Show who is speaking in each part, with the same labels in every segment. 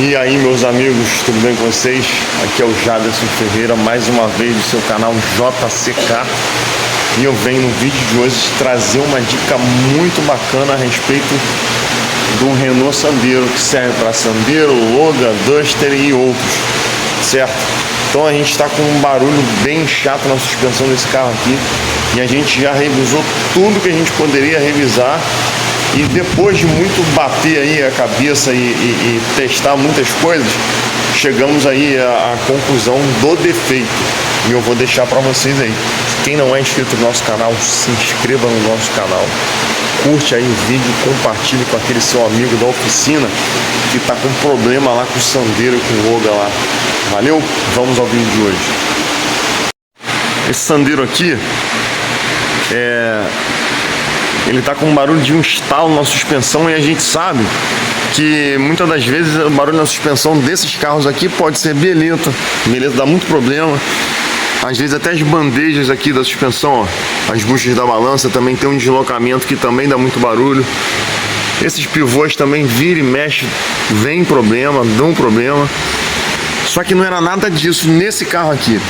Speaker 1: E aí, meus amigos, tudo bem com vocês? Aqui é o Jaderson Ferreira, mais uma vez do seu canal JCK. E eu venho no vídeo de hoje trazer uma dica muito bacana a respeito do Renault Sandero, que serve para Sandero, Logan, Duster e outros, certo? Então a gente está com um barulho bem chato na suspensão desse carro aqui, e a gente já revisou tudo que a gente poderia revisar. E depois de muito bater aí a cabeça e testar muitas coisas, chegamos aí à conclusão do defeito. E eu vou deixar para vocês aí. Quem não é inscrito no nosso canal, se inscreva no nosso canal. Curte aí o vídeo, compartilhe com aquele seu amigo da oficina que está com problema lá com o Sandero e com o Logan lá. Valeu? Vamos ao vídeo de hoje. Esse Sandero aqui ele tá com um barulho de um estalo na suspensão, e a gente sabe que muitas das vezes o barulho na suspensão desses carros aqui pode ser beleza dá muito problema. Às vezes até as bandejas aqui da suspensão, ó, as buchas da balança também tem um deslocamento que também dá muito barulho. Esses pivôs também vira e mexe, vem problema, dão problema. Só que não era nada disso nesse carro aqui.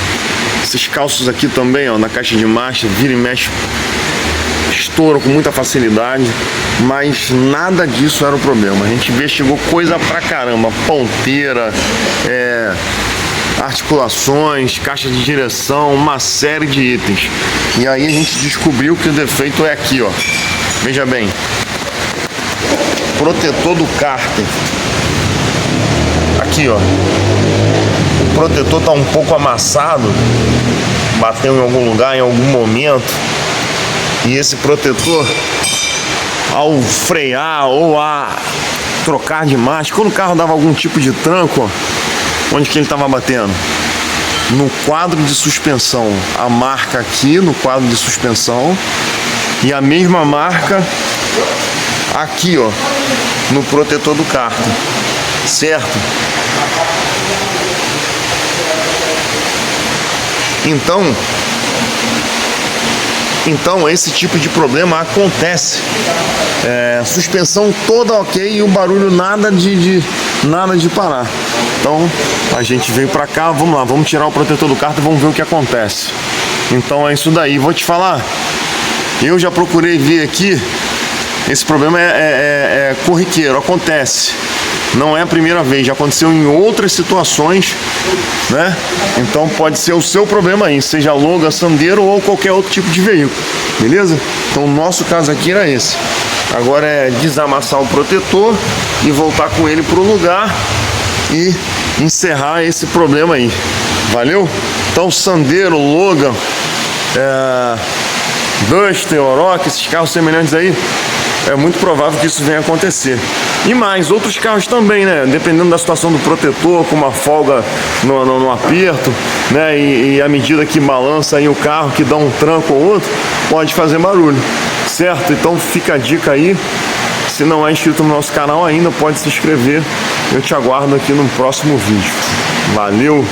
Speaker 1: Esses calços aqui também, ó, na caixa de marcha, vira e mexe, estouro com muita facilidade, mas nada disso era o problema. A gente investigou coisa pra caramba, ponteira, articulações, caixa de direção, uma série de itens. E aí a gente descobriu que o defeito é aqui, ó. Veja bem, protetor do cárter. Aqui, ó. O protetor tá um pouco amassado, bateu em algum lugar, em algum momento. E esse protetor, ao frear ou a trocar de marcha, quando o carro dava algum tipo de tranco, ó, onde que ele estava batendo? No quadro de suspensão. A marca aqui no quadro de suspensão, e a mesma marca aqui, ó, no protetor do cárter, certo? Então esse tipo de problema acontece. Suspensão toda ok e o barulho nada de parar. Então a gente veio pra cá, vamos lá, vamos tirar o protetor do cárter e vamos ver o que acontece. Então é isso daí. Vou te falar, eu já procurei ver aqui. Esse problema é corriqueiro, acontece. Não é a primeira vez, já aconteceu em outras situações, né? Então pode ser o seu problema aí, seja Logan, Sandero ou qualquer outro tipo de veículo, beleza? Então o nosso caso aqui era esse. Agora é desamassar o protetor e voltar com ele para o lugar e encerrar esse problema aí. Valeu? Então Sandero, Logan, Duster, Oroch, esses carros semelhantes aí, é muito provável que isso venha a acontecer. E mais, outros carros também, né? Dependendo da situação do protetor, com uma folga no aperto, né? E à medida que balança aí o carro, que dá um tranco ou outro, pode fazer barulho, certo? Então fica a dica aí. Se não é inscrito no nosso canal ainda, pode se inscrever. Eu te aguardo aqui no próximo vídeo. Valeu!